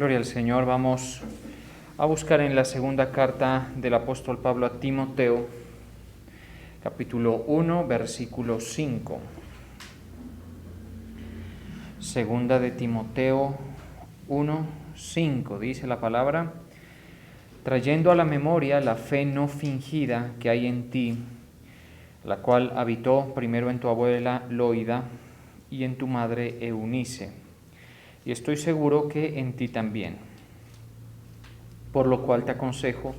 Gloria al Señor. Vamos a buscar en la segunda carta del apóstol Pablo a Timoteo, capítulo 1, versículo 5. Segunda de Timoteo 1, 5, dice la palabra: trayendo a la memoria la fe no fingida que hay en ti, la cual habitó primero en tu abuela Loida y en tu madre Eunice, y estoy seguro que en ti también. Por lo cual te aconsejo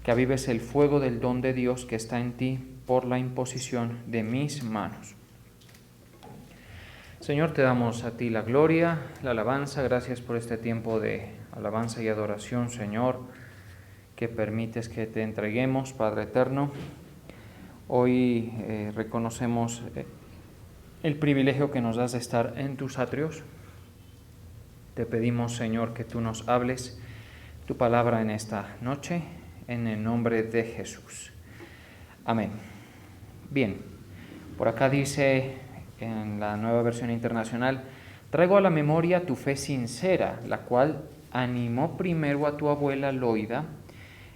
que avives el fuego del don de Dios que está en ti por la imposición de mis manos. Señor, te damos a ti la gloria, la alabanza. Gracias por este tiempo de alabanza y adoración, Señor, que permites que te entreguemos, Padre eterno. Hoy reconocemos el privilegio que nos das de estar en tus atrios. Te pedimos, Señor, que tú nos hables tu palabra en esta noche, en el nombre de Jesús. Amén. Bien, por acá dice en la Nueva Versión Internacional: traigo a la memoria tu fe sincera, la cual animó primero a tu abuela Loida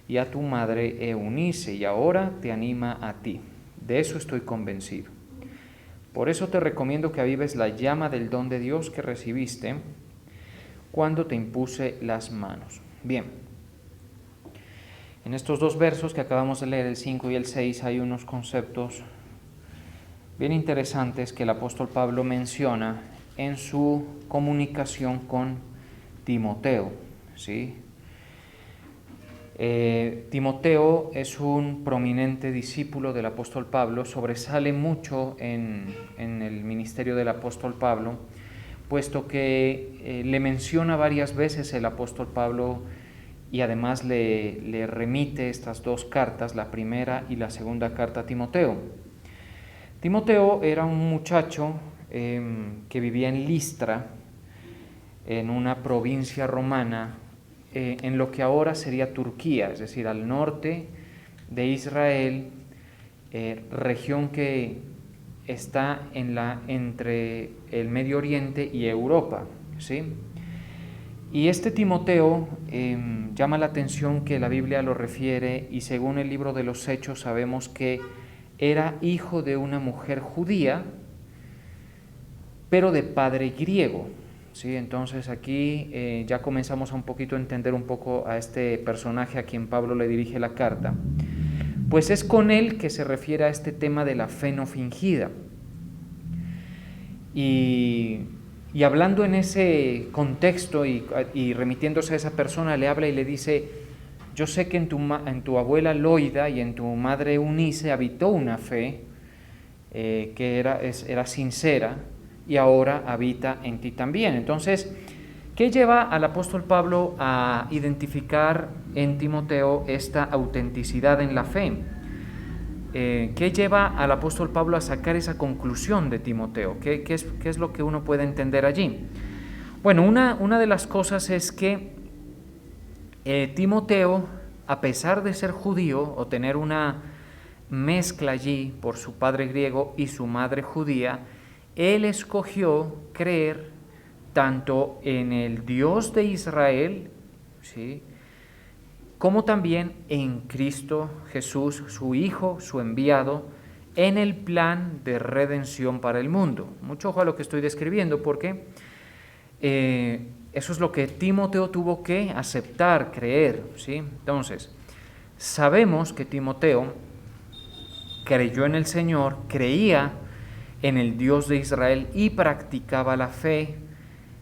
y a tu madre Eunice, y ahora te anima a ti. De eso estoy convencido. Por eso te recomiendo que avives la llama del don de Dios que recibiste cuando te impuse las manos. Bien, en estos dos versos que acabamos de leer, el 5 y el 6, hay unos conceptos bien interesantes que el apóstol Pablo menciona en su comunicación con Timoteo, ¿sí? Timoteo es un prominente discípulo del apóstol Pablo, sobresale mucho en el ministerio del apóstol Pablo, puesto que le menciona varias veces el apóstol Pablo y además le remite estas dos cartas, la primera y la segunda carta a Timoteo. Timoteo era un muchacho que vivía en Listra, en una provincia romana, en lo que ahora sería Turquía, es decir, al norte de Israel, región que está entre el Medio Oriente y Europa, ¿sí? Y este Timoteo llama la atención que la Biblia lo refiere, y según el libro de los Hechos sabemos que era hijo de una mujer judía, pero de padre griego, ¿sí? Entonces aquí ya comenzamos a un poquito a entender un poco a este personaje a quien Pablo le dirige la carta. Pues es con él que se refiere a este tema de la fe no fingida. Y hablando en ese contexto y remitiéndose a esa persona, le habla y le dice: yo sé que en tu abuela Loida y en tu madre Eunice habitó una fe que era sincera, y ahora habita en ti también. Entonces, ¿qué lleva al apóstol Pablo a identificar en Timoteo esta autenticidad en la fe? ¿Qué lleva al apóstol Pablo a sacar esa conclusión de Timoteo? ¿Qué es lo que uno puede entender allí? Bueno, una de las cosas es que Timoteo, a pesar de ser judío o tener una mezcla allí por su padre griego y su madre judía, él escogió creer tanto en el Dios de Israel, ¿sí?, como también en Cristo Jesús, su Hijo, su enviado, en el plan de redención para el mundo. Mucho ojo a lo que estoy describiendo, porque eso es lo que Timoteo tuvo que aceptar, creer, ¿sí? Entonces, sabemos que Timoteo creyó en el Señor, creía en el Dios de Israel y practicaba la fe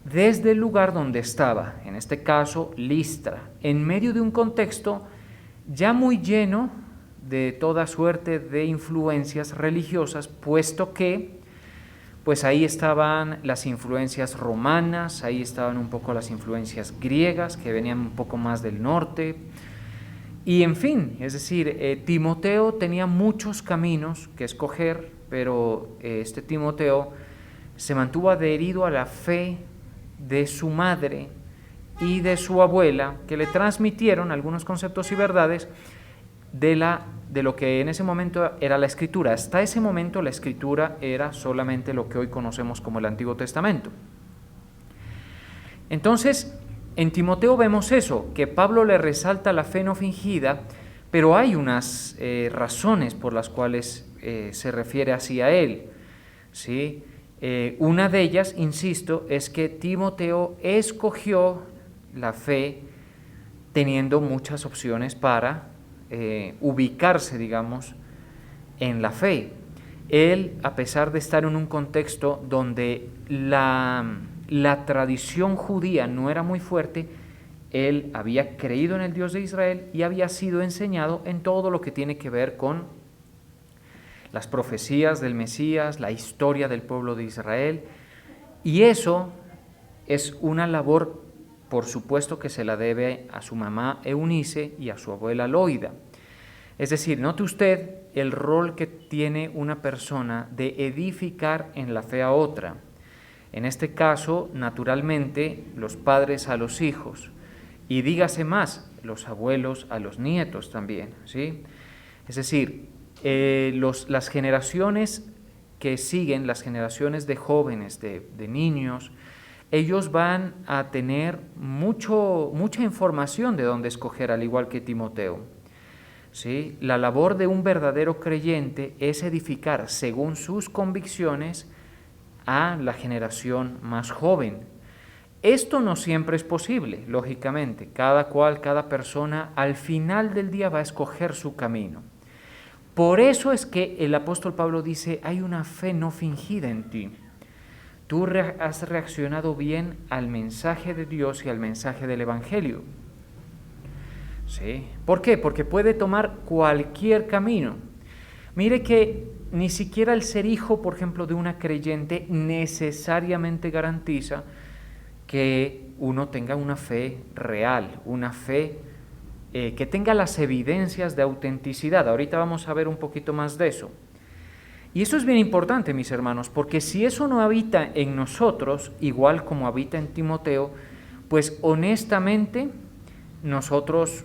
desde el lugar donde estaba, en este caso Listra, en medio de un contexto ya muy lleno de toda suerte de influencias religiosas, puesto que pues ahí estaban las influencias romanas, ahí estaban un poco las influencias griegas que venían un poco más del norte, y en fin, es decir, Timoteo tenía muchos caminos que escoger, pero este Timoteo se mantuvo adherido a la fe de su madre y de su abuela, que le transmitieron algunos conceptos y verdades de lo que en ese momento era la Escritura. Hasta ese momento la Escritura era solamente lo que hoy conocemos como el Antiguo Testamento. Entonces, En Timoteo vemos eso, que Pablo le resalta la fe no fingida, pero hay unas razones por las cuales se refiere así a él, ¿sí? Una de ellas, insisto, es que Timoteo escogió la fe teniendo muchas opciones para ubicarse, digamos, en la fe. Él, a pesar de estar en un contexto donde la tradición judía no era muy fuerte, él había creído en el Dios de Israel y había sido enseñado en todo lo que tiene que ver con las profecías del Mesías, la historia del pueblo de Israel, y eso es una labor, por supuesto, que se la debe a su mamá Eunice y a su abuela Loida. Es decir, note usted el rol que tiene una persona de edificar en la fe a otra. En este caso, naturalmente, los padres a los hijos, y dígase más, los abuelos a los nietos también, ¿sí? Es decir, las generaciones que siguen, las generaciones de jóvenes, de niños, ellos van a tener mucha información de dónde escoger, al igual que Timoteo, ¿sí? La labor de un verdadero creyente es edificar según sus convicciones a la generación más joven. Esto no siempre es posible, lógicamente. Cada persona al final del día va a escoger su camino. Por eso es que el apóstol Pablo dice, hay una fe no fingida en ti. Tú has reaccionado bien al mensaje de Dios y al mensaje del Evangelio. ¿Sí? ¿Por qué? Porque puede tomar cualquier camino. Mire que ni siquiera el ser hijo, por ejemplo, de una creyente necesariamente garantiza que uno tenga una fe real, una fe que tenga las evidencias de autenticidad. Ahorita vamos a ver un poquito más de eso. Y eso es bien importante, mis hermanos, porque si eso no habita en nosotros, igual como habita en Timoteo, pues honestamente nosotros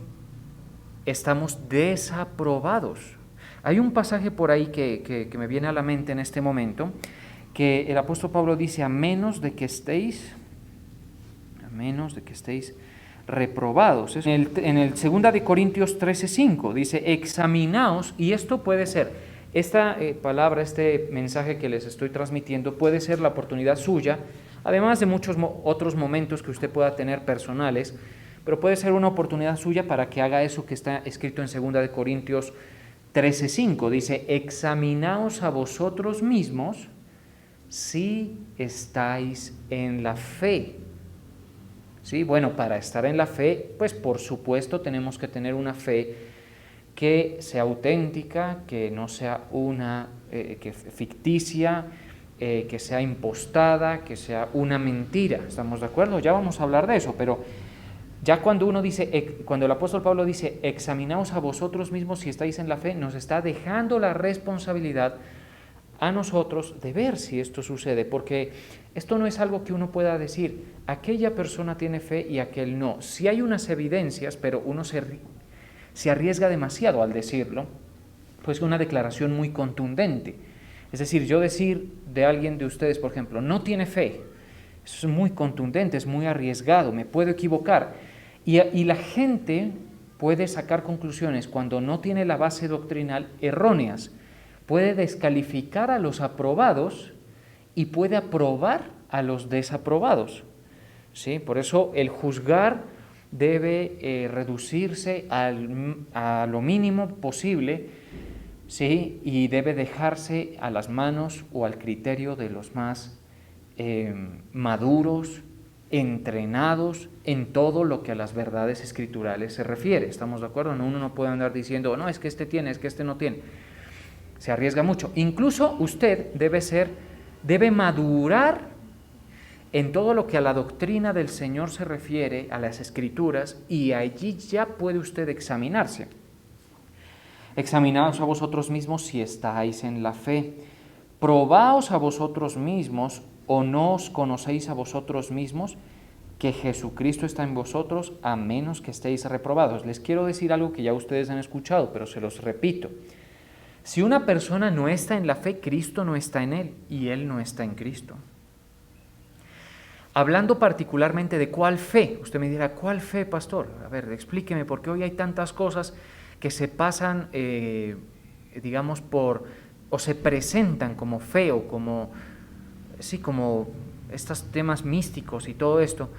estamos desaprobados. Hay un pasaje por ahí que me viene a la mente en este momento, que el apóstol Pablo dice, a menos de que estéis reprobados. En el 2 de Corintios 13:5 dice, examinaos, y esto puede ser, esta palabra, este mensaje que les estoy transmitiendo puede ser la oportunidad suya, además de muchos otros momentos que usted pueda tener personales, pero puede ser una oportunidad suya para que haga eso que está escrito en 2 de Corintios 13:5. Dice, examinaos a vosotros mismos si estáis en la fe. ¿Sí? Bueno, para estar en la fe, pues por supuesto tenemos que tener una fe que sea auténtica, que no sea una ficticia, que sea impostada, que sea una mentira. ¿Estamos de acuerdo? Ya vamos a hablar de eso, pero ya cuando uno dice, cuando el apóstol Pablo dice, examinaos a vosotros mismos si estáis en la fe, nos está dejando la responsabilidad a nosotros de ver si esto sucede, porque esto no es algo que uno pueda decir, aquella persona tiene fe y aquel no. Sí hay unas evidencias, pero uno se arriesga demasiado al decirlo, pues una declaración muy contundente. Es decir, yo decir de alguien de ustedes, por ejemplo, no tiene fe, eso es muy contundente, es muy arriesgado, me puedo equivocar. Y la gente puede sacar conclusiones cuando no tiene la base doctrinal erróneas. Puede descalificar a los aprobados y puede aprobar a los desaprobados. ¿Sí? Por eso el juzgar debe reducirse a lo mínimo posible, ¿sí? Y debe dejarse a las manos o al criterio de los más maduros, entrenados en todo lo que a las verdades escriturales se refiere. ¿Estamos de acuerdo? Uno no puede andar diciendo, no, es que este tiene, es que este no tiene. Se arriesga mucho. Incluso usted debe madurar en todo lo que a la doctrina del Señor se refiere, a las Escrituras, y allí ya puede usted examinarse. Examinaos a vosotros mismos si estáis en la fe. Probaos a vosotros mismos, o no os conocéis a vosotros mismos, que Jesucristo está en vosotros, a menos que estéis reprobados. Les quiero decir algo que ya ustedes han escuchado, pero se los repito. Si una persona no está en la fe, Cristo no está en él y él no está en Cristo. hablando particularmente de cuál fe. Usted me dirá, ¿cuál fe, pastor? A ver, explíqueme, porque hoy hay tantas cosas que se pasan, digamos, o se presentan como fe o como, sí, como estos temas místicos y todo esto.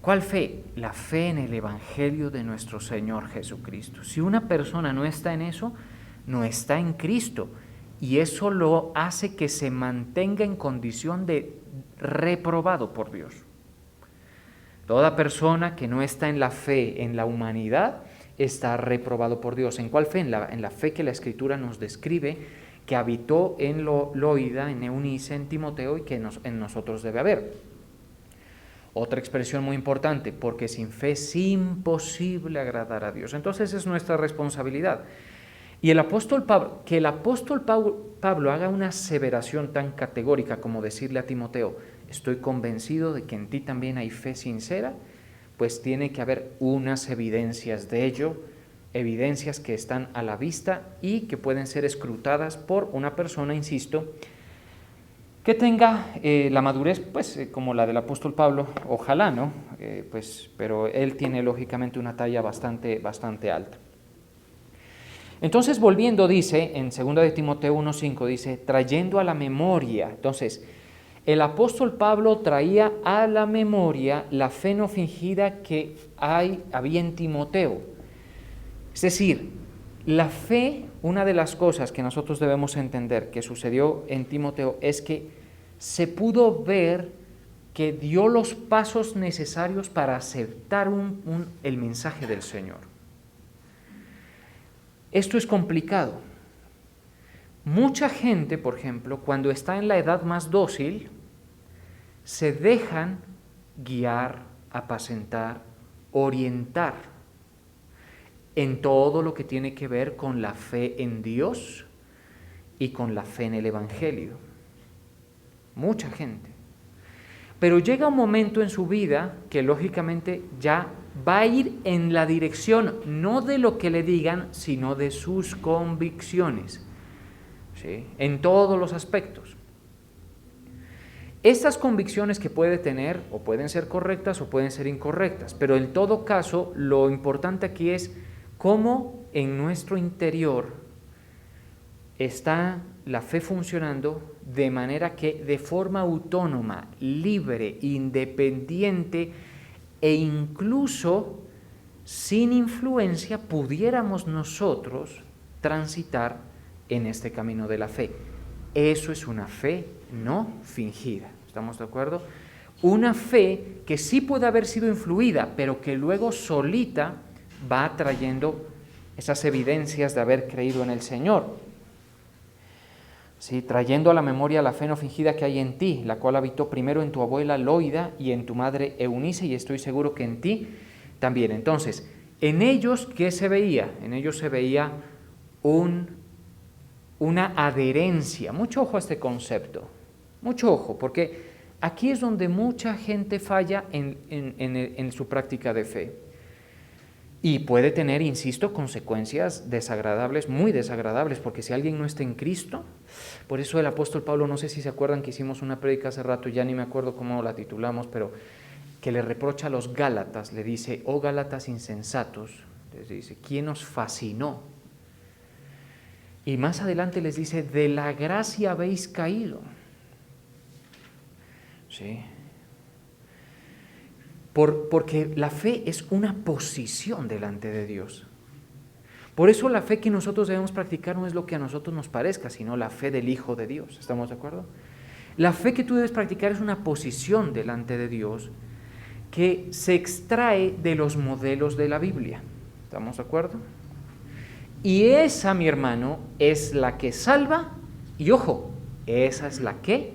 ¿Cuál fe? La fe en el Evangelio de nuestro Señor Jesucristo. Si una persona no está en eso, no está en Cristo. Y eso lo hace que se mantenga en condición de reprobado por Dios. Toda persona que no está en la fe en la humanidad está reprobado por Dios. ¿En cuál fe? En la fe que la Escritura nos describe, que habitó en Loida, en Eunice, en Timoteo y que en nosotros debe haber. Otra expresión muy importante, porque sin fe es imposible agradar a Dios. Entonces es nuestra responsabilidad. Y que el apóstol Pablo haga una aseveración tan categórica como decirle a Timoteo, estoy convencido de que en ti también hay fe sincera, pues tiene que haber unas evidencias de ello, evidencias que están a la vista y que pueden ser escrutadas por una persona, insisto, que tenga la madurez, pues, como la del apóstol Pablo, ojalá, ¿no? Pero él tiene lógicamente una talla bastante alta. Entonces, volviendo, dice, en 2 de Timoteo 1:5, dice, trayendo a la memoria. Entonces, el apóstol Pablo traía a la memoria la fe no fingida que había en Timoteo. Es decir, la fe, una de las cosas que nosotros debemos entender que sucedió en Timoteo es que se pudo ver que dio los pasos necesarios para aceptar el mensaje del Señor. Esto es complicado. Mucha gente, por ejemplo, cuando está en la edad más dócil, se dejan guiar, apacentar, orientar en todo lo que tiene que ver con la fe en Dios y con la fe en el Evangelio. Mucha gente. Pero llega un momento en su vida que lógicamente ya va a ir en la dirección no de lo que le digan, sino de sus convicciones, ¿sí? En todos los aspectos. Estas convicciones que puede tener o pueden ser correctas o pueden ser incorrectas, pero en todo caso lo importante aquí es cómo en nuestro interior está la fe funcionando de manera que de forma autónoma, libre, independiente e incluso sin influencia pudiéramos nosotros transitar en este camino de la fe. Eso es una fe no fingida, ¿estamos de acuerdo? Una fe que sí puede haber sido influida, pero que luego solita va trayendo esas evidencias de haber creído en el Señor. ¿Sí? Trayendo a la memoria la fe no fingida que hay en ti, la cual habitó primero en tu abuela Loida y en tu madre Eunice, y estoy seguro que en ti también. Entonces, en ellos, ¿qué se veía? En ellos se veía una adherencia. Mucho ojo a este concepto, mucho ojo, porque aquí es donde mucha gente falla en su práctica de fe. Y puede tener, insisto, consecuencias desagradables, muy desagradables, porque si alguien no está en Cristo, por eso el apóstol Pablo, no sé si se acuerdan que hicimos una prédica hace rato, ya ni me acuerdo cómo la titulamos, pero que le reprocha a los Gálatas, le dice, oh Gálatas insensatos, les dice, ¿quién os fascinó? Y más adelante les dice, de la gracia habéis caído. ¿Sí? Porque la fe es una posición delante de Dios. Por eso la fe que nosotros debemos practicar no es lo que a nosotros nos parezca, sino la fe del Hijo de Dios. ¿Estamos de acuerdo? La fe que tú debes practicar es una posición delante de Dios que se extrae de los modelos de la Biblia. ¿Estamos de acuerdo? Y esa, mi hermano, es la que salva y, ojo, esa es la que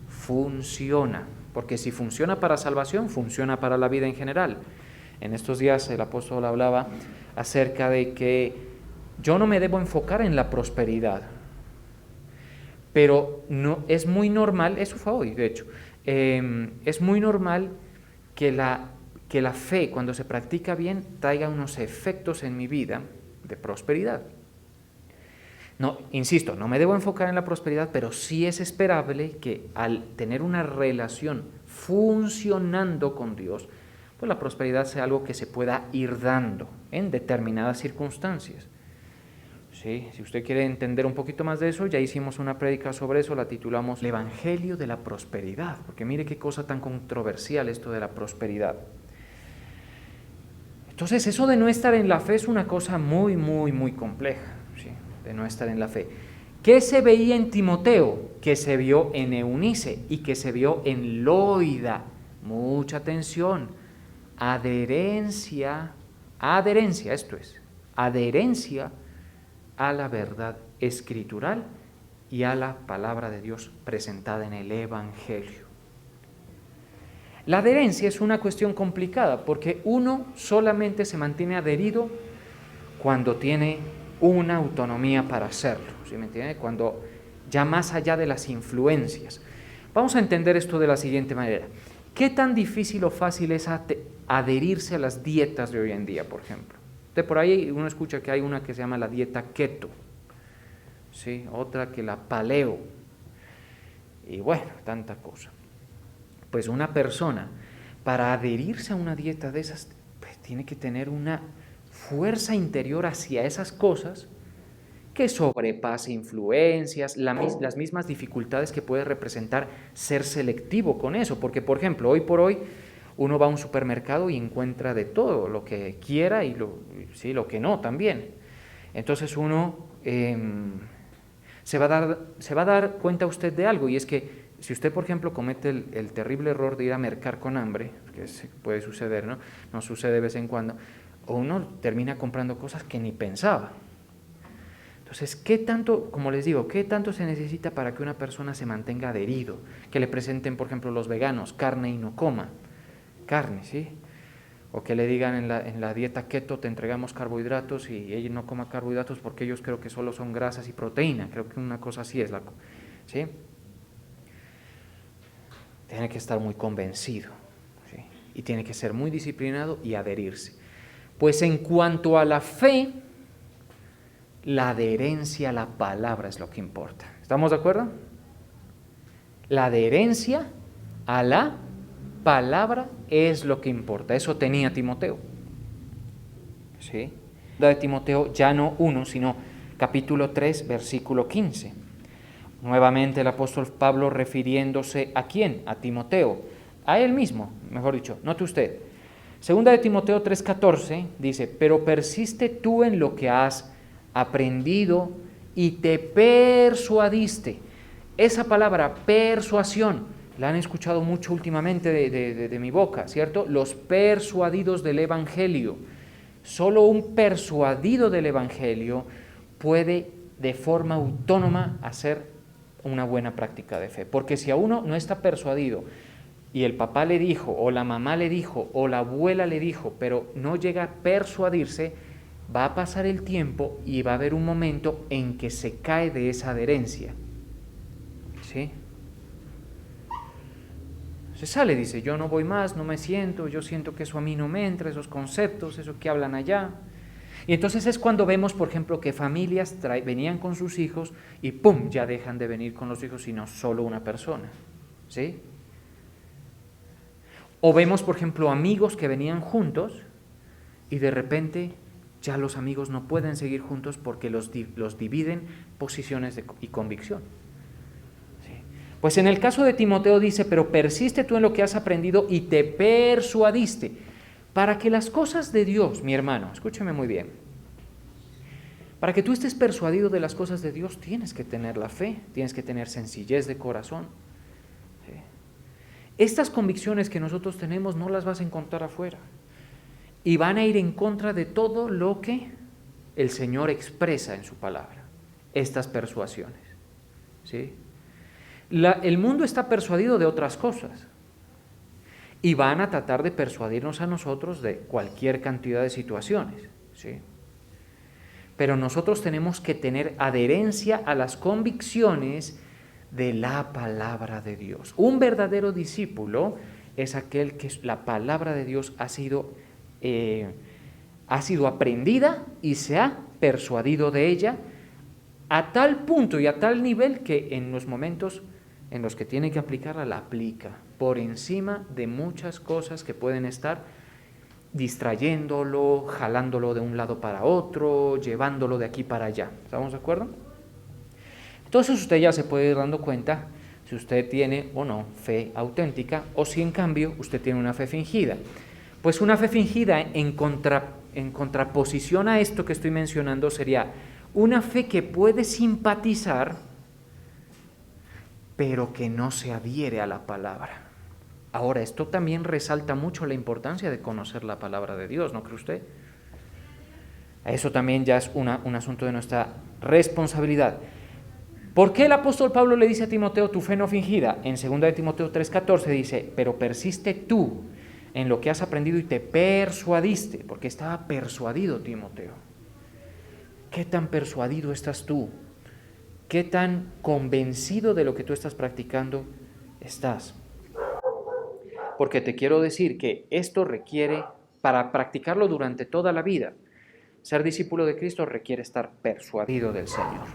funciona. Porque si funciona para salvación, funciona para la vida en general. En estos días el apóstol hablaba acerca de que yo no me debo enfocar en la prosperidad, pero no, es muy normal, eso fue hoy de hecho, es muy normal que la fe cuando se practica bien traiga unos efectos en mi vida de prosperidad. No, insisto, no me debo enfocar en la prosperidad, pero sí es esperable que al tener una relación funcionando con Dios, pues la prosperidad sea algo que se pueda ir dando en determinadas circunstancias. ¿Sí? Si usted quiere entender un poquito más de eso, ya hicimos una prédica sobre eso, la titulamos El Evangelio de la Prosperidad, porque mire qué cosa tan controversial esto de la prosperidad. Entonces, eso de no estar en la fe es una cosa muy, muy, muy compleja, ¿sí? De no estar en la fe. ¿Qué se veía en Timoteo? Que se vio en Eunice y que se vio en Loida. Mucha atención. Adherencia, esto es, adherencia a la verdad escritural y a la palabra de Dios presentada en el Evangelio. La adherencia es una cuestión complicada porque uno solamente se mantiene adherido cuando tiene una autonomía para hacerlo, ¿sí me entiende? Cuando ya más allá de las influencias. Vamos a entender esto de la siguiente manera. ¿Qué tan difícil o fácil es adherirse a las dietas de hoy en día, por ejemplo? Por ahí uno escucha que hay una que se llama la dieta keto, ¿sí? Otra que la paleo, y bueno, tanta cosa. Pues una persona, para adherirse a una dieta de esas, pues tiene que tener una fuerza interior hacia esas cosas que sobrepase influencias, las mismas dificultades que puede representar ser selectivo con eso, porque por ejemplo, hoy por hoy uno va a un supermercado y encuentra de todo, lo que quiera y lo que no también. Entonces uno se va a dar cuenta usted de algo, y es que si usted, por ejemplo, comete el terrible error de ir a mercar con hambre, que puede suceder, ¿no? No sucede de vez en cuando, o uno termina comprando cosas que ni pensaba. Entonces, ¿qué tanto, como les digo, qué tanto se necesita para que una persona se mantenga adherido? Que le presenten, por ejemplo, los veganos, carne y no coma carne, ¿sí? O que le digan en la dieta keto te entregamos carbohidratos y ella no coma carbohidratos porque ellos creo que solo son grasas y proteína, creo que una cosa así es ¿sí? Tiene que estar muy convencido, ¿sí? Y tiene que ser muy disciplinado y adherirse. Pues en cuanto a la fe, la adherencia a la palabra es lo que importa. ¿Estamos de acuerdo? La adherencia a la palabra es lo que importa. Eso tenía Timoteo. ¿Sí? De Timoteo ya no 1, sino capítulo 3, versículo 15. Nuevamente el apóstol Pablo refiriéndose ¿a quién? A Timoteo. A él mismo, mejor dicho, note usted. Segunda de Timoteo 3:14 dice, pero persiste tú en lo que has aprendido y te persuadiste. Esa palabra, persuasión, la han escuchado mucho últimamente de mi boca, ¿cierto? Los persuadidos del Evangelio. Solo un persuadido del Evangelio puede de forma autónoma hacer una buena práctica de fe. Porque si a uno no está persuadido y el papá le dijo, o la mamá le dijo, o la abuela le dijo, pero no llega a persuadirse, va a pasar el tiempo y va a haber un momento en que se cae de esa adherencia. ¿Sí? Se sale, dice, yo no voy más, no me siento, yo siento que eso a mí no me entra, esos conceptos, eso que hablan allá. Y entonces es cuando vemos, por ejemplo, que familias venían con sus hijos y ¡pum!, ya dejan de venir con los hijos, sino solo una persona. ¿Sí? O vemos, por ejemplo, amigos que venían juntos y de repente ya los amigos no pueden seguir juntos porque los dividen posiciones y convicción. ¿Sí? Pues en el caso de Timoteo dice, pero persiste tú en lo que has aprendido y te persuadiste. Para que las cosas de Dios, mi hermano, escúcheme muy bien, para que tú estés persuadido de las cosas de Dios, tienes que tener la fe, tienes que tener sencillez de corazón. ¿Sí? Estas convicciones que nosotros tenemos no las vas a encontrar afuera y van a ir en contra de todo lo que el Señor expresa en su palabra, estas persuasiones. ¿Sí? El mundo está persuadido de otras cosas. Y van a tratar de persuadirnos a nosotros de cualquier cantidad de situaciones, ¿sí? Pero nosotros tenemos que tener adherencia a las convicciones de la palabra de Dios. Un verdadero discípulo es aquel que la palabra de Dios ha sido aprendida y se ha persuadido de ella a tal punto y a tal nivel que en los momentos en los que tiene que aplicarla, la aplica, por encima de muchas cosas que pueden estar distrayéndolo, jalándolo de un lado para otro, llevándolo de aquí para allá. ¿Estamos de acuerdo? Entonces usted ya se puede ir dando cuenta si usted tiene o no fe auténtica, o si en cambio usted tiene una fe fingida. Pues una fe fingida en contraposición a esto que estoy mencionando sería una fe que puede simpatizar, pero que no se adhiere a la palabra. Ahora, esto también resalta mucho la importancia de conocer la palabra de Dios, ¿no cree usted? Eso también ya es un asunto de nuestra responsabilidad. ¿Por qué el apóstol Pablo le dice a Timoteo, tu fe no fingida? En 2 de Timoteo 3:14 dice, pero persiste tú en lo que has aprendido y te persuadiste, porque estaba persuadido Timoteo. ¿Qué tan persuadido estás tú? ¿Qué tan convencido de lo que tú estás practicando estás? Porque te quiero decir que esto requiere, para practicarlo durante toda la vida, ser discípulo de Cristo requiere estar persuadido del Señor.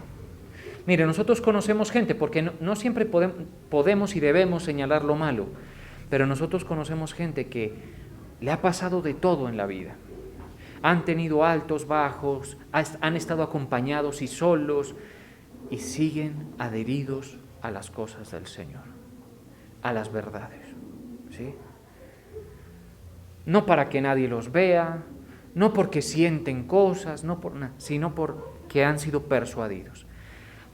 Mire, nosotros conocemos gente, porque no siempre podemos y debemos señalar lo malo, pero nosotros conocemos gente que le ha pasado de todo en la vida. Han tenido altos, bajos, han estado acompañados y solos, y siguen adheridos a las cosas del Señor, a las verdades, ¿sí? No para que nadie los vea, no porque sienten cosas, no por nada, sino porque han sido persuadidos.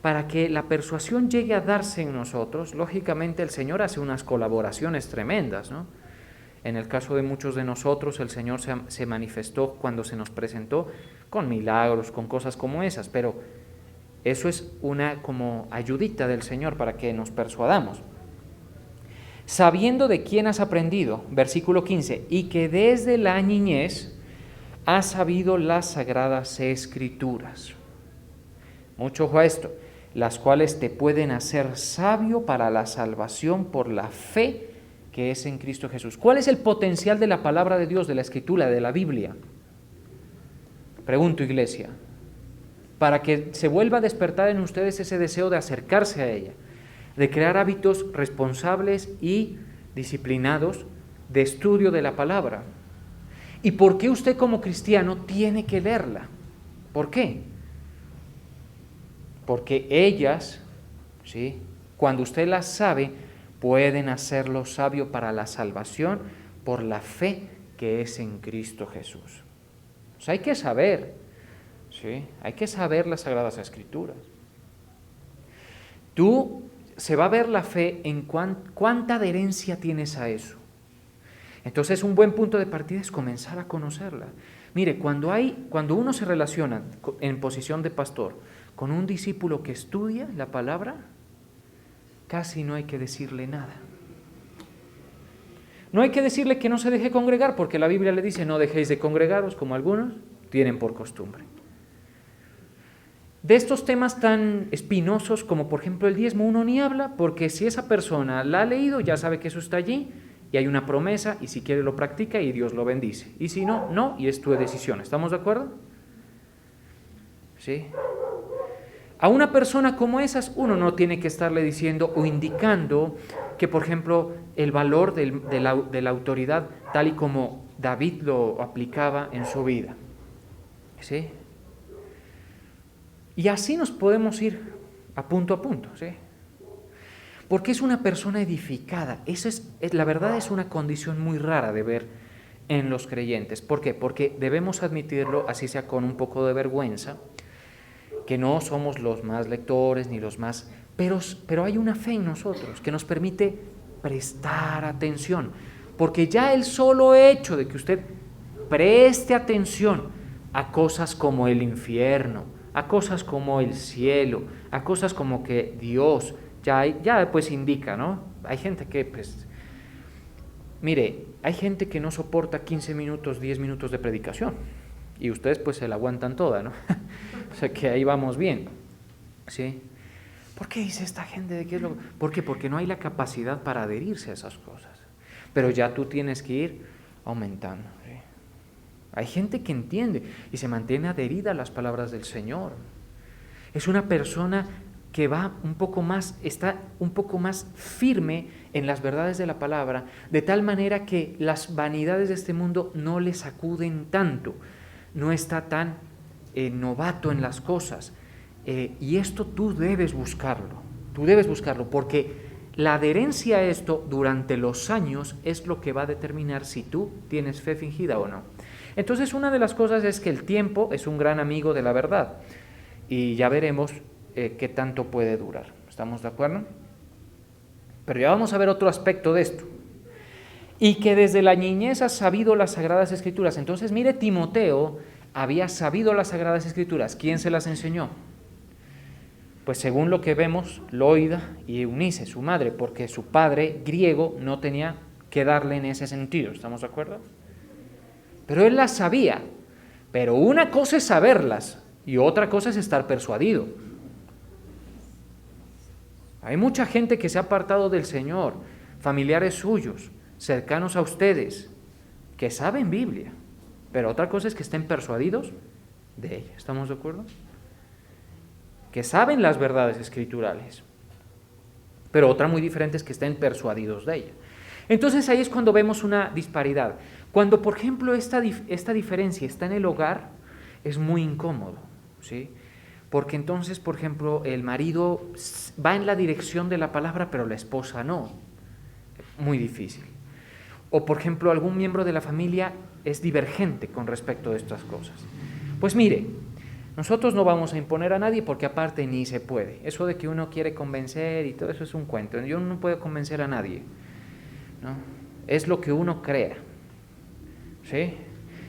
Para que la persuasión llegue a darse en nosotros, lógicamente el Señor hace unas colaboraciones tremendas, ¿no? En el caso de muchos de nosotros, el Señor se manifestó cuando se nos presentó con milagros, con cosas como esas, pero eso es una como ayudita del Señor para que nos persuadamos. Sabiendo de quién has aprendido, versículo 15, y que desde la niñez has sabido las sagradas escrituras. Mucho ojo a esto, las cuales te pueden hacer sabio para la salvación por la fe que es en Cristo Jesús. ¿Cuál es el potencial de la palabra de Dios, de la Escritura, de la Biblia? Pregunto, iglesia, para que se vuelva a despertar en ustedes ese deseo de acercarse a ella, de crear hábitos responsables y disciplinados de estudio de la palabra. ¿Y por qué usted como cristiano tiene que leerla? ¿Por qué? Porque ellas, ¿sí?, cuando usted las sabe, pueden hacerlo sabio para la salvación por la fe que es en Cristo Jesús. O sea, hay que saber, ¿sí?, hay que saber las Sagradas Escrituras. Se va a ver la fe en cuánta adherencia tienes a eso. Entonces, un buen punto de partida es comenzar a conocerla. Mire, cuando uno se relaciona en posición de pastor con un discípulo que estudia la palabra, casi no hay que decirle nada. No hay que decirle que no se deje congregar, porque la Biblia le dice, no dejéis de congregaros como algunos tienen por costumbre. De estos temas tan espinosos como por ejemplo el diezmo, uno ni habla, porque si esa persona la ha leído, ya sabe que eso está allí, y hay una promesa, y si quiere lo practica y Dios lo bendice. Y si no, no, y es tu decisión. ¿Estamos de acuerdo? ¿Sí? A una persona como esas, uno no tiene que estarle diciendo o indicando que, por ejemplo, el valor de la autoridad, tal y como David lo aplicaba en su vida. ¿Sí? Y así nos podemos ir a punto, ¿sí? Porque es una persona edificada. La verdad es una condición muy rara de ver en los creyentes. ¿Por qué? Porque debemos admitirlo, así sea con un poco de vergüenza, que no somos los más lectores ni los más... Pero hay una fe en nosotros que nos permite prestar atención. Porque ya el solo hecho de que usted preste atención a cosas como el infierno, a cosas como el cielo, a cosas como que Dios... Ya pues indica, ¿no? Hay gente que, pues, mire, hay gente que no soporta 15 minutos, 10 minutos de predicación, y ustedes pues se la aguantan toda, ¿no? O sea que ahí vamos bien, ¿sí? ¿Por qué dice esta gente de qué es lo? ¿Por qué? Porque no hay la capacidad para adherirse a esas cosas, pero ya tú tienes que ir aumentando, ¿sí? Hay gente que entiende y se mantiene adherida a las palabras del Señor. Es una persona que va un poco más, está un poco más firme en las verdades de la palabra, de tal manera que las vanidades de este mundo no le sacuden tanto, no está tan novato en las cosas. Y esto tú debes buscarlo, porque la adherencia a esto durante los años es lo que va a determinar si tú tienes fe fingida o no. Entonces, una de las cosas es que el tiempo es un gran amigo de la verdad, y ya veremos qué tanto puede durar. ¿Estamos de acuerdo? Pero ya vamos a ver otro aspecto de esto. Y que desde la niñez has sabido las Sagradas Escrituras. Entonces, mire, Timoteo había sabido las Sagradas Escrituras. ¿Quién se las enseñó? Pues según lo que vemos, Loida y Eunice, su madre, porque su padre griego no tenía que darle en ese sentido. ¿Estamos de acuerdo? Pero él las sabía. Pero una cosa es saberlas y otra cosa es estar persuadido. Hay mucha gente que se ha apartado del Señor, familiares suyos, cercanos a ustedes, que saben Biblia, pero otra cosa es que estén persuadidos de ella. ¿Estamos de acuerdo? Que saben las verdades escriturales, pero otra muy diferente es que estén persuadidos de ella. Entonces ahí es cuando vemos una disparidad. Cuando, por ejemplo, esta diferencia está en el hogar, es muy incómodo, ¿sí? Porque entonces, por ejemplo, el marido va en la dirección de la palabra, pero la esposa no. Muy difícil. O, por ejemplo, algún miembro de la familia es divergente con respecto a estas cosas. Pues mire, nosotros no vamos a imponer a nadie porque aparte ni se puede. Eso de que uno quiere convencer y todo eso es un cuento. Yo no puedo convencer a nadie, ¿no? Es lo que uno crea, ¿sí?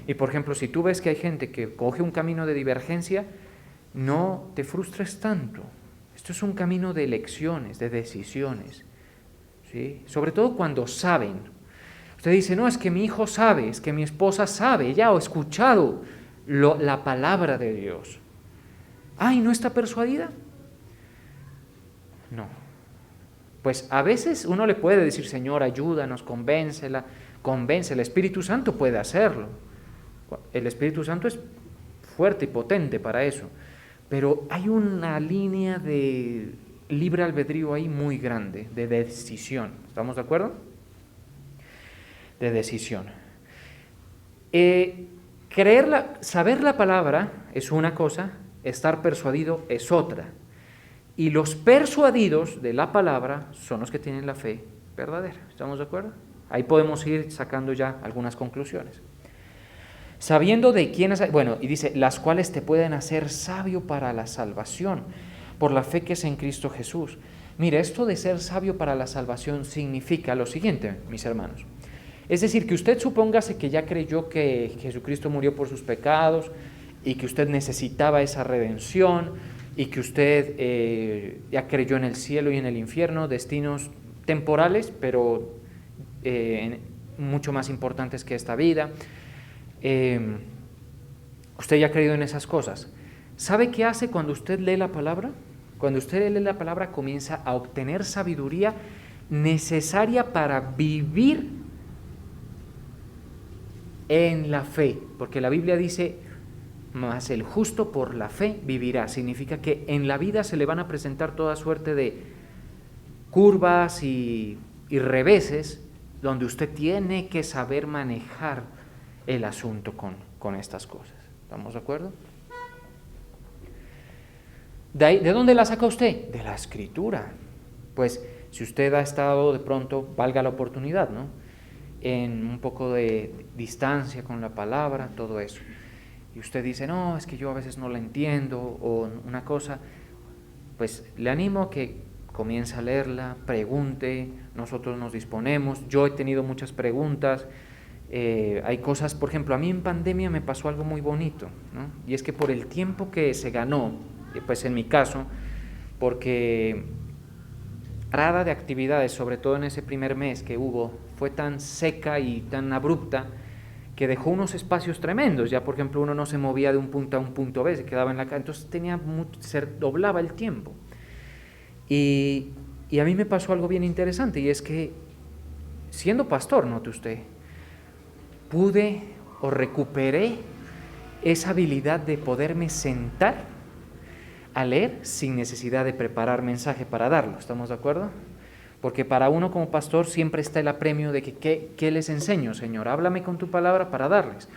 Y, por ejemplo, si tú ves que hay gente que coge un camino de divergencia, no te frustres tanto. Esto es un camino de elecciones, de decisiones, ¿sí? Sobre todo cuando saben. Usted dice, no, es que mi hijo sabe, es que mi esposa sabe, ya he escuchado la palabra de Dios. Ay, ¿no está persuadida? No. Pues a veces uno le puede decir, Señor, ayúdanos, convéncela. El Espíritu Santo puede hacerlo. El Espíritu Santo es fuerte y potente para eso. Pero hay una línea de libre albedrío ahí muy grande, de decisión. ¿Estamos de acuerdo? De decisión. Saber la palabra es una cosa, estar persuadido es otra. Y los persuadidos de la palabra son los que tienen la fe verdadera. ¿Estamos de acuerdo? Ahí podemos ir sacando ya algunas conclusiones. Sabiendo de quiénes, y dice, las cuales te pueden hacer sabio para la salvación, por la fe que es en Cristo Jesús. Mire, esto de ser sabio para la salvación significa lo siguiente, mis hermanos. Es decir, que usted supóngase que ya creyó que Jesucristo murió por sus pecados y que usted necesitaba esa redención y que usted ya creyó en el cielo y en el infierno, destinos temporales, pero mucho más importantes que esta vida. Usted ya ha creído en esas cosas. ¿Sabe qué hace cuando usted lee la palabra? Cuando usted lee la palabra comienza a obtener sabiduría necesaria para vivir en la fe, porque la Biblia dice, mas el justo por la fe vivirá. Significa que en la vida se le van a presentar toda suerte de curvas y reveses donde usted tiene que saber manejar el asunto con estas cosas. ¿Estamos de acuerdo? ¿De dónde la saca usted? De la Escritura. Pues si usted ha estado de pronto, valga la oportunidad, ¿no?, en un poco de distancia con la palabra, todo eso, y usted dice, no, es que yo a veces no la entiendo, o una cosa, pues le animo a que comience a leerla, pregunte, nosotros nos disponemos. Yo he tenido muchas preguntas. Hay cosas, por ejemplo, a mí en pandemia me pasó algo muy bonito, ¿no? Y es que por el tiempo que se ganó, pues en mi caso, porque parada de actividades, sobre todo en ese primer mes que hubo, fue tan seca y tan abrupta que dejó unos espacios tremendos. Ya, por ejemplo, uno no se movía de un punto a un punto B, se quedaba en la calle, entonces se doblaba el tiempo. Y a mí me pasó algo bien interesante, y es que, siendo pastor, note usted, pude o recuperé esa habilidad de poderme sentar a leer sin necesidad de preparar mensaje para darlo. ¿Estamos de acuerdo? Porque para uno como pastor siempre está el apremio de que ¿qué les enseño, Señor? Háblame con tu palabra para darles.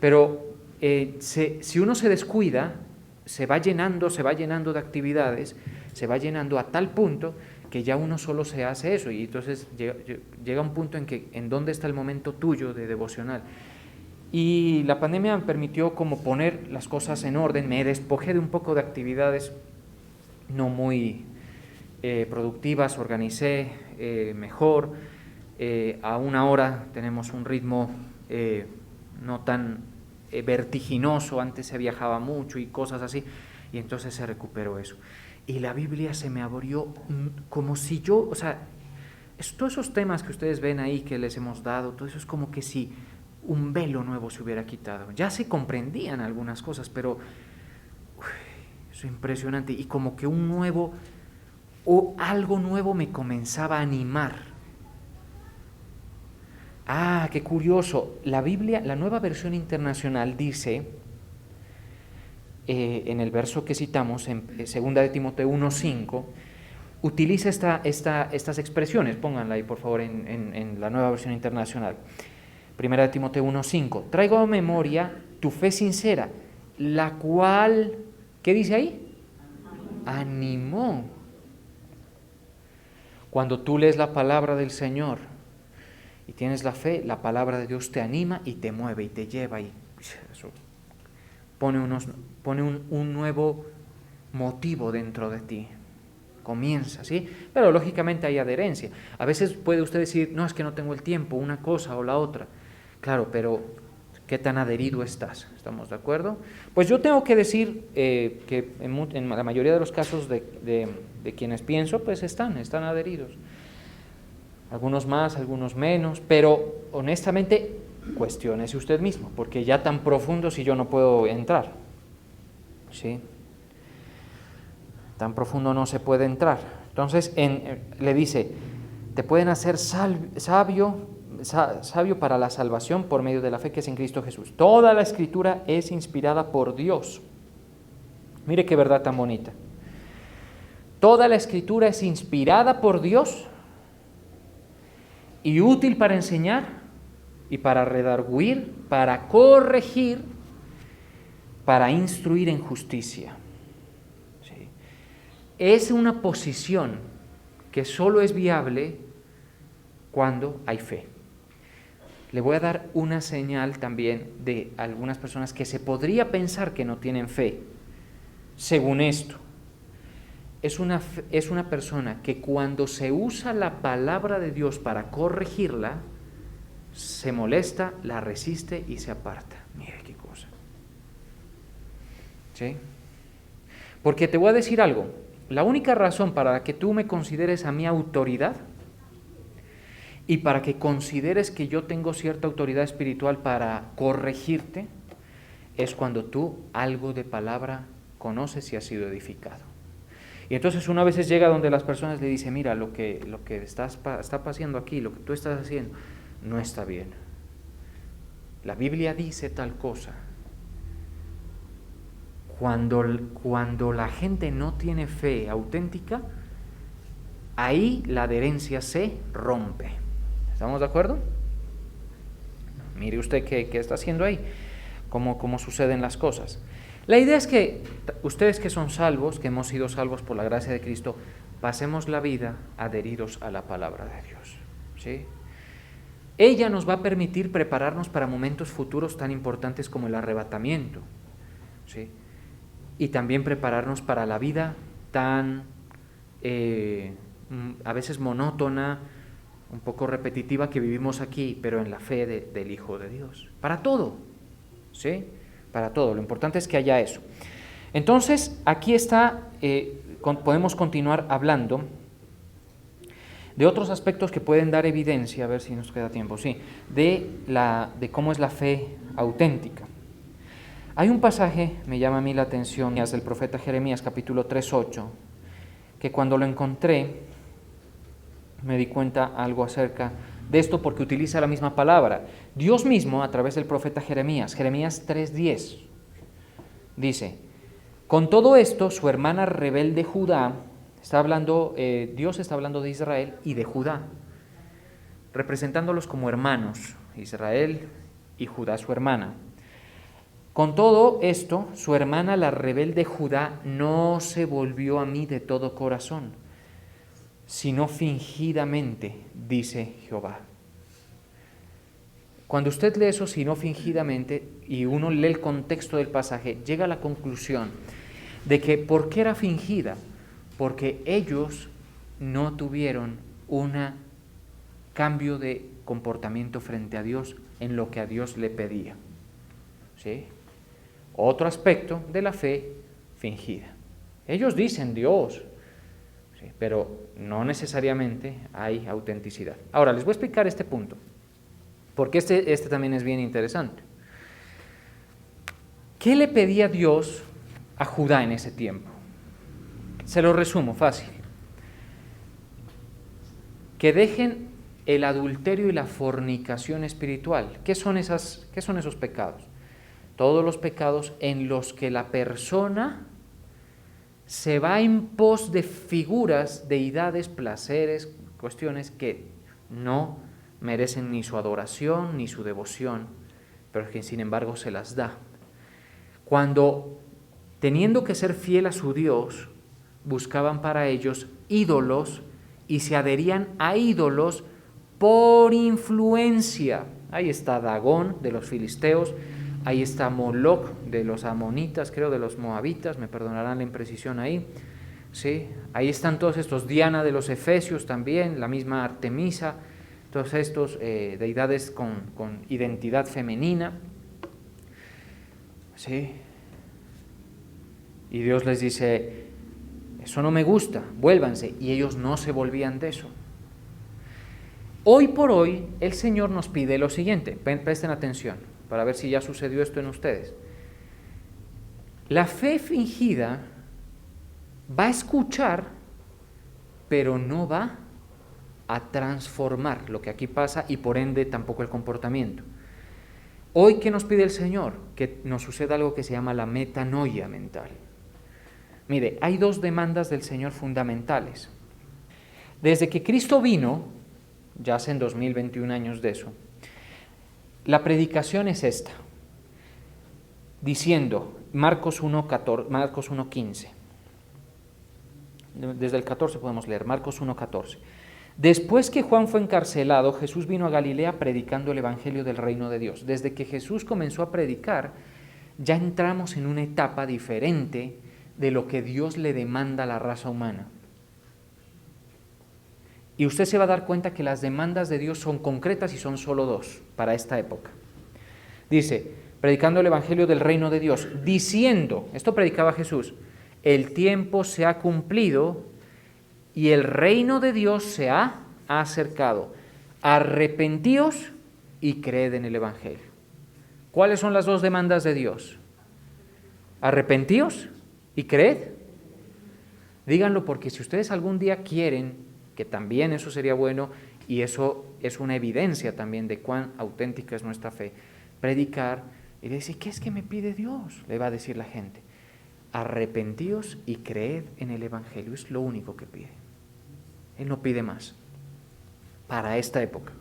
Pero si uno se descuida, se va llenando de actividades, se va llenando a tal punto que ya uno solo se hace eso, y entonces llega un punto en dónde está el momento tuyo de devocional. Y la pandemia me permitió como poner las cosas en orden, me despojé de un poco de actividades no muy productivas, organicé mejor, a una hora tenemos un ritmo no tan vertiginoso, antes se viajaba mucho y cosas así, y entonces se recuperó eso. Y la Biblia se me abrió como si yo, o sea, todos esos temas que ustedes ven ahí que les hemos dado, todo eso es como que si un velo nuevo se hubiera quitado. Ya se comprendían algunas cosas, pero eso es impresionante, y como que un nuevo o algo nuevo me comenzaba a animar. Ah, qué curioso. La Biblia, la Nueva Versión Internacional dice, en el verso que citamos, en 2 de Timoteo 1:5, utiliza estas expresiones. Pónganla ahí, por favor, en la Nueva Versión Internacional. 1 de Timoteo 1:5. Traigo a memoria tu fe sincera, la cual, ¿qué dice ahí? Animó. Cuando tú lees la palabra del Señor y tienes la fe, la palabra de Dios te anima y te mueve y te lleva, y eso pone un nuevo motivo dentro de ti. Comienza, ¿sí? Pero lógicamente hay adherencia. A veces puede usted decir, no, es que no tengo el tiempo, una cosa o la otra. Claro, pero ¿qué tan adherido estás? ¿Estamos de acuerdo? Pues yo tengo que decir que en la mayoría de los casos de quienes pienso, pues están adheridos. Algunos más, algunos menos, pero honestamente, cuestiónese usted mismo, porque ya tan profundo si yo no puedo entrar, ¿sí? Tan profundo no se puede entrar. Entonces, le dice, te pueden hacer sabio para la salvación por medio de la fe que es en Cristo Jesús. Toda la Escritura es inspirada por Dios. Mire qué verdad tan bonita. Toda la Escritura es inspirada por Dios y útil para enseñar y para redarguir, para corregir, para instruir en justicia. ¿Sí? Es una posición que solo es viable cuando hay fe. Le voy a dar una señal también de algunas personas que se podría pensar que no tienen fe. Según esto, es una persona que cuando se usa la palabra de Dios para corregirla, se molesta, la resiste y se aparta. Mire qué cosa. ¿Sí? Porque te voy a decir algo. La única razón para que tú me consideres a mi autoridad y para que consideres que yo tengo cierta autoridad espiritual para corregirte es cuando tú algo de palabra conoces y has sido edificado. Y entonces una vez llega donde las personas le dicen, mira, lo que está pasando aquí, lo que tú estás haciendo, no está bien. La Biblia dice tal cosa. Cuando la gente no tiene fe auténtica, ahí la adherencia se rompe. ¿Estamos de acuerdo? Mire usted qué está haciendo ahí, cómo suceden las cosas. La idea es que ustedes que son salvos, que hemos sido salvos por la gracia de Cristo, pasemos la vida adheridos a la palabra de Dios, ¿sí? Ella nos va a permitir prepararnos para momentos futuros tan importantes como el arrebatamiento, ¿sí? Y también prepararnos para la vida tan a veces monótona, un poco repetitiva que vivimos aquí, pero en la fe del Hijo de Dios. Para todo, ¿sí? Para todo. Lo importante es que haya eso. Entonces, aquí está, podemos continuar hablando de otros aspectos que pueden dar evidencia, a ver si nos queda tiempo, sí, de cómo es la fe auténtica. Hay un pasaje, me llama a mí la atención, del profeta Jeremías, capítulo 3:8, que cuando lo encontré, me di cuenta algo acerca de esto porque utiliza la misma palabra. Dios mismo, a través del profeta Jeremías 3:10, dice, Con todo esto, su hermana rebelde Judá, Dios está hablando de Israel y de Judá, representándolos como hermanos, Israel y Judá su hermana. Con todo esto, su hermana la rebelde Judá no se volvió a mí de todo corazón, sino fingidamente, dice Jehová. Cuando usted lee eso, sino fingidamente, y uno lee el contexto del pasaje, llega a la conclusión de que ¿por qué era fingida? Porque ellos no tuvieron un cambio de comportamiento frente a Dios en lo que a Dios le pedía. ¿Sí? Otro aspecto de la fe fingida. Ellos dicen Dios, ¿sí? Pero no necesariamente hay autenticidad. Ahora, les voy a explicar este punto, porque este también es bien interesante. ¿Qué le pedía Dios a Judá en ese tiempo? Se lo resumo, fácil. Que dejen el adulterio y la fornicación espiritual. ¿Qué son esos pecados? Todos los pecados en los que la persona se va en pos de figuras, deidades, placeres, cuestiones que no merecen ni su adoración ni su devoción, pero que sin embargo se las da. Cuando, teniendo que ser fiel a su Dios, buscaban para ellos ídolos y se adherían a ídolos por influencia. Ahí está Dagón de los filisteos, ahí está Moloc de los amonitas, creo de los moabitas, me perdonarán la imprecisión ahí. ¿Sí? Ahí están todos estos, Diana de los efesios también, la misma Artemisa, todos estos deidades con identidad femenina. ¿Sí? Y Dios les dice, eso no me gusta, vuélvanse, y ellos no se volvían de eso. Hoy por hoy, el Señor nos pide lo siguiente, presten atención, para ver si ya sucedió esto en ustedes. La fe fingida va a escuchar, pero no va a transformar lo que aquí pasa y por ende tampoco el comportamiento. Hoy, ¿qué nos pide el Señor? Que nos suceda algo que se llama la metanoia mental. Mire, hay dos demandas del Señor fundamentales. Desde que Cristo vino, ya hacen 2021 años de eso, la predicación es esta, diciendo, Marcos 1:15, desde el 14 podemos leer, Marcos 1:14. Después que Juan fue encarcelado, Jesús vino a Galilea predicando el evangelio del reino de Dios. Desde que Jesús comenzó a predicar, ya entramos en una etapa diferente de lo que Dios le demanda a la raza humana. Y usted se va a dar cuenta que las demandas de Dios son concretas y son solo dos para esta época. Dice, predicando el evangelio del reino de Dios, diciendo, esto predicaba Jesús, el tiempo se ha cumplido y el reino de Dios se ha acercado. Arrepentíos y creed en el evangelio. ¿Cuáles son las dos demandas de Dios? Arrepentíos y creed. Díganlo, porque si ustedes algún día quieren, que también eso sería bueno, y eso es una evidencia también de cuán auténtica es nuestra fe, predicar y decir, ¿qué es que me pide Dios? Le va a decir la gente, arrepentíos y creed en el evangelio, es lo único que pide. Él no pide más para esta época.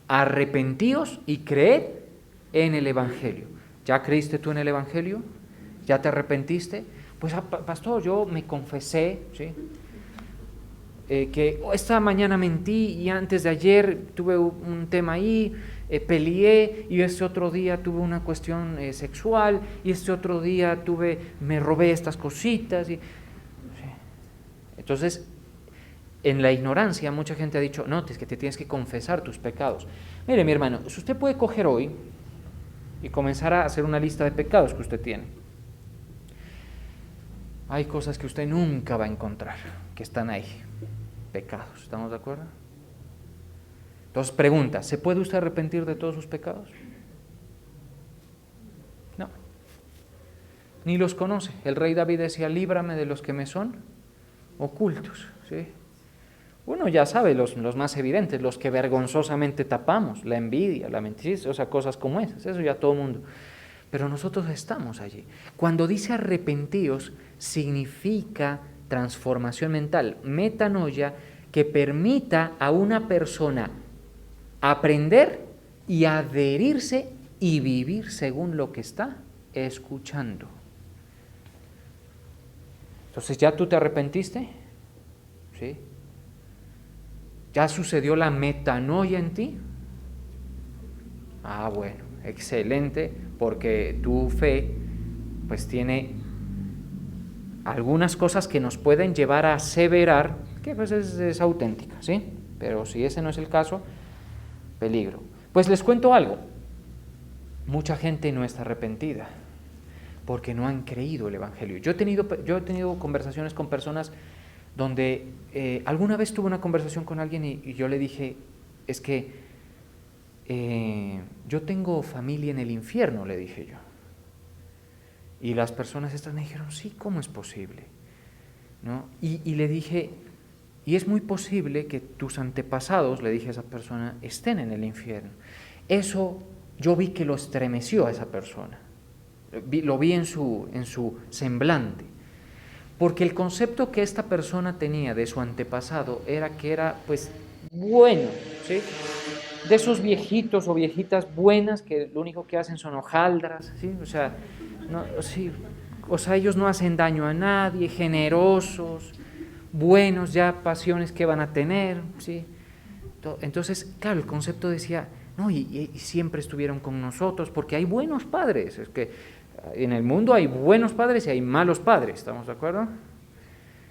Arrepentíos y creed en el evangelio. ¿Ya creíste tú en el evangelio? ¿Ya te arrepentiste? Pues pastor, yo me confesé, ¿sí? Que esta mañana mentí y antes de ayer tuve un tema ahí, peleé y este otro día tuve una cuestión sexual y este otro día me robé estas cositas. Sí. Entonces, en la ignorancia mucha gente ha dicho, no, es que te tienes que confesar tus pecados. Mire, mi hermano, si usted puede coger hoy y comenzar a hacer una lista de pecados que usted tiene, hay cosas que usted nunca va a encontrar, que están ahí. Pecados, ¿estamos de acuerdo? Entonces pregunta, ¿se puede usted arrepentir de todos sus pecados? No, ni los conoce. El rey David decía, líbrame de los que me son ocultos, ¿sí? Uno ya sabe los más evidentes, los que vergonzosamente tapamos, la envidia, la mentira, o sea, cosas como esas, eso ya todo el mundo. pero nosotros estamos allí. Cuando dice arrepentíos, significa transformación mental, metanoia, que permita a una persona aprender y adherirse y vivir según lo que está escuchando. Entonces, ¿ya tú te arrepentiste? ¿Sí? ¿Ya sucedió la metanoia en ti? Ah, bueno, excelente, porque tu fe pues tiene algunas cosas que nos pueden llevar a aseverar que pues es auténtica, ¿sí? Pero si ese no es el caso, peligro. Pues les cuento algo, mucha gente no está arrepentida porque no han creído el Evangelio. Yo he tenido conversaciones con personas donde alguna vez tuve una conversación con alguien y yo le dije, es que yo tengo familia en el infierno, le dije yo. Y las personas estas me dijeron, sí, ¿cómo es posible? ¿No? Y le dije, y es muy posible que tus antepasados, le dije a esa persona, estén en el infierno. Eso yo vi que lo estremeció a esa persona, lo vi en su semblante, porque el concepto que esta persona tenía de su antepasado era que era pues bueno, ¿sí? De esos viejitos o viejitas buenas que lo único que hacen son hojaldras, ¿sí? O sea, ellos no hacen daño a nadie, generosos, buenos, ya pasiones que van a tener, ¿sí? Entonces, claro, el concepto decía, no, y siempre estuvieron con nosotros, porque hay buenos padres, es que en el mundo hay buenos padres y hay malos padres, ¿estamos de acuerdo?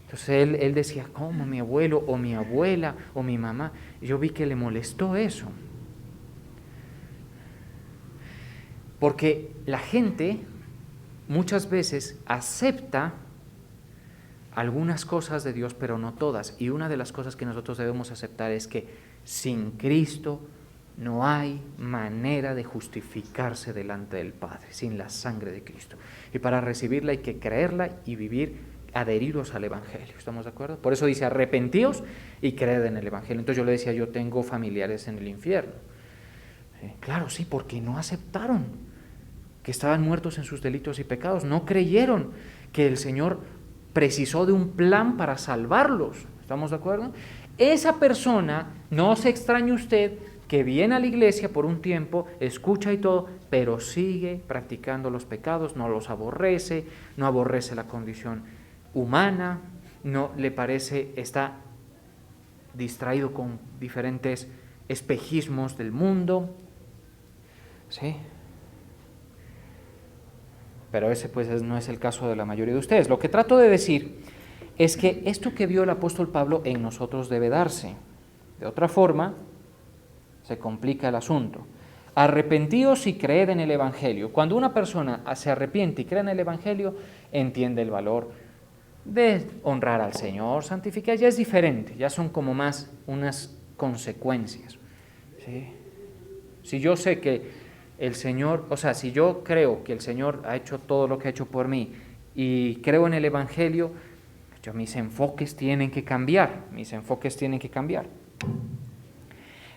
Entonces él decía, ¿cómo mi abuelo o mi abuela o mi mamá? Y yo vi que le molestó eso. Porque la gente muchas veces acepta algunas cosas de Dios, pero no todas. Y una de las cosas que nosotros debemos aceptar es que sin Cristo no hay manera de justificarse delante del Padre, sin la sangre de Cristo. Y para recibirla hay que creerla y vivir adheridos al Evangelio. ¿Estamos de acuerdo? Por eso dice, arrepentíos y creed en el Evangelio. Entonces yo le decía, yo tengo familiares en el infierno. ¿Sí? Claro, sí, porque no aceptaron que estaban muertos en sus delitos y pecados. No creyeron que el Señor precisó de un plan para salvarlos. ¿Estamos de acuerdo? Esa persona, no se extrañe usted, que viene a la iglesia por un tiempo, escucha y todo, pero sigue practicando los pecados, no los aborrece, no aborrece la condición humana, no le parece, está distraído con diferentes espejismos del mundo, ¿sí? Pero ese pues no es el caso de la mayoría de ustedes. Lo que trato de decir es que esto que vio el apóstol Pablo en nosotros debe darse. De otra forma, se complica el asunto. Arrepentíos y creed en el Evangelio. Cuando una persona se arrepiente y cree en el Evangelio, entiende el valor de honrar al Señor, santificar, ya es diferente, ya son como más unas consecuencias, ¿sí? Si yo sé que el Señor, o sea, si yo creo que el Señor ha hecho todo lo que ha hecho por mí y creo en el Evangelio, mis enfoques tienen que cambiar,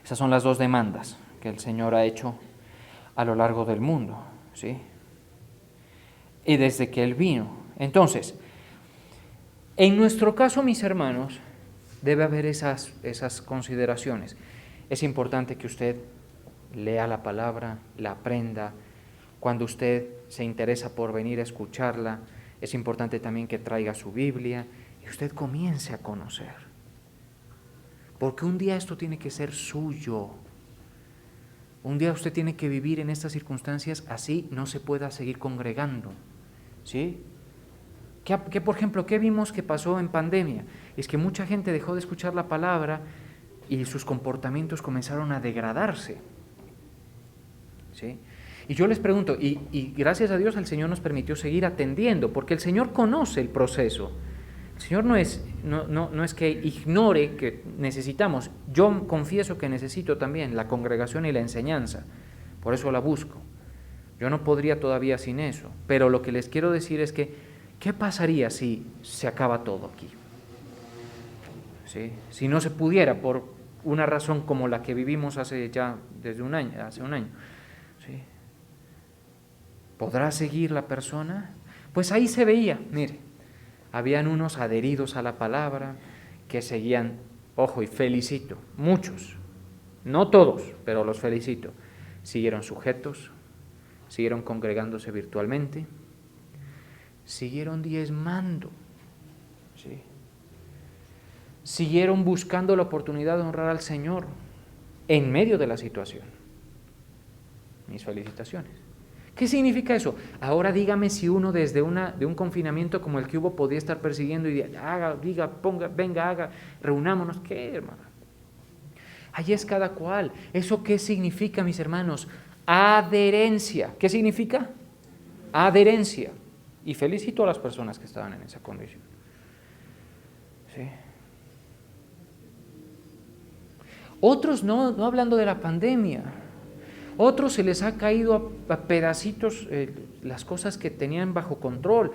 Esas son las dos demandas que el Señor ha hecho a lo largo del mundo, ¿sí? Y desde que Él vino. Entonces, en nuestro caso, mis hermanos, debe haber esas consideraciones. Es importante que usted lea la palabra, la aprenda. Cuando usted se interesa por venir a escucharla, es importante también que traiga su Biblia y usted comience a conocer. Porque un día esto tiene que ser suyo. Un día usted tiene que vivir en estas circunstancias, así no se pueda seguir congregando, ¿sí? ¿Qué, por ejemplo, qué vimos que pasó en pandemia? Es que mucha gente dejó de escuchar la palabra y sus comportamientos comenzaron a degradarse, ¿sí? Y yo les pregunto, y gracias a Dios el Señor nos permitió seguir atendiendo, porque el Señor conoce el proceso. El Señor no es que ignore que necesitamos. Yo confieso que necesito también la congregación y la enseñanza, por eso la busco. Yo no podría todavía sin eso, pero lo que les quiero decir es que ¿qué pasaría si se acaba todo aquí? ¿Sí? Si no se pudiera por una razón como la que vivimos hace un año. ¿Sí? ¿Podrá seguir la persona? Pues ahí se veía, mire, habían unos adheridos a la palabra que seguían, ojo, y felicito, muchos, no todos, pero los felicito, siguieron sujetos, siguieron congregándose virtualmente, siguieron diezmando, ¿sí? Siguieron buscando la oportunidad de honrar al Señor en medio de la situación. Mis felicitaciones. ¿Qué significa eso? Ahora dígame si uno desde de un confinamiento como el que hubo podía estar persiguiendo y diga, ponga, venga, haga, reunámonos. ¿Qué, hermano? Allí es cada cual. ¿Eso qué significa, mis hermanos? Adherencia. ¿Qué significa? Adherencia. Y felicito a las personas que estaban en esa condición. ¿Sí? Otros no hablando de la pandemia. Otros se les ha caído a pedacitos las cosas que tenían bajo control.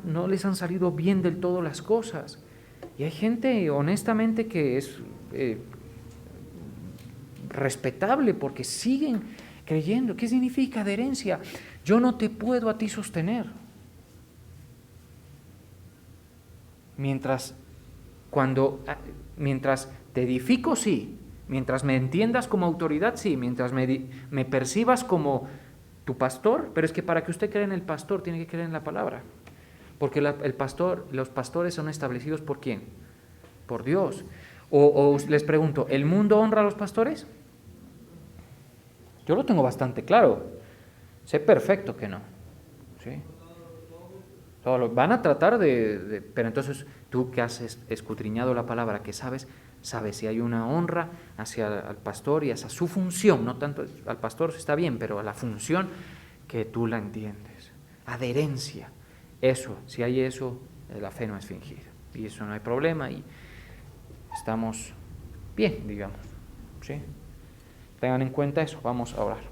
No les han salido bien del todo las cosas. Y hay gente, honestamente, que es respetable porque siguen creyendo. ¿Qué significa adherencia? Yo no te puedo a ti sostener. Mientras te edifico, sí. Mientras me entiendas como autoridad, sí. Mientras me percibas como tu pastor, pero es que para que usted crea en el pastor, tiene que creer en la palabra. Porque los pastores son establecidos ¿por quién? Por Dios. O les pregunto, ¿el mundo honra a los pastores? Yo lo tengo bastante claro. Sé perfecto que no. ¿Sí? Van a tratar pero entonces tú que has escudriñado la palabra, que sabes si hay una honra hacia el pastor y hacia su función, no tanto al pastor está bien, pero a la función que tú la entiendes. Adherencia, eso, si hay eso, la fe no es fingida, y eso no hay problema, y estamos bien, digamos, ¿sí? Tengan en cuenta eso, vamos a orar.